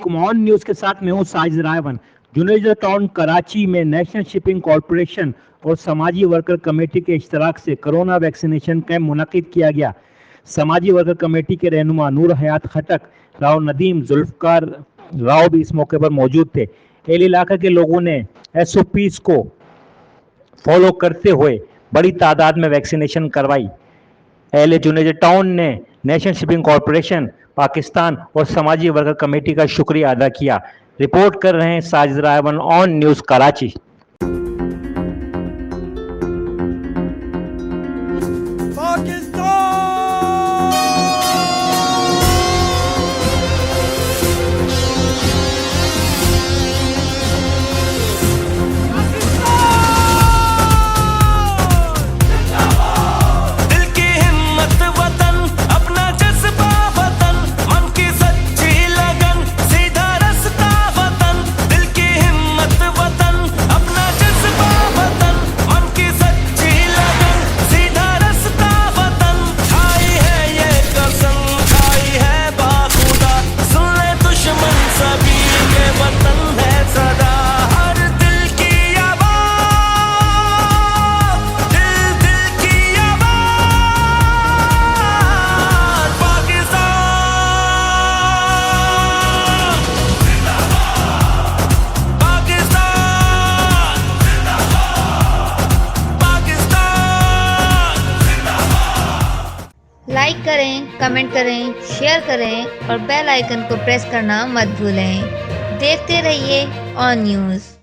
अस्सलामुअलैकुम। On news के साथ मैं हूँ साजिद रायवन। जुनेजा टाउन कराची में नेशनल शिपिंग कॉरपोरेशन और समाजी वर्कर कमेटी के इश्तराक से कोरोना वैक्सीनेशन कैंप मुनक्किद किया गया। समाजी वर्कर कमेटी के रहनुमा नूर हयात खटक, राव नदीम, जुल्फकार राव भी इस मौके पर मौजूद थे। एल इलाका के लोगों ने SOPs को फॉलो करते हुए बड़ी तादाद में वैक्सीनेशन करवाई। एल जुनेजा टाउन ने नेशनल शिपिंग कॉरपोरेशन, पाकिस्तान और समाजी वर्कर कमेटी का शुक्रिया अदा किया। रिपोर्ट कर रहे हैं Sajid रायवन, on news Karachi. Like करें, कमेंट करें, शेयर करें और बेल आइकन को प्रेस करना मत भूलें। देखते रहिए ऑन न्यूज़।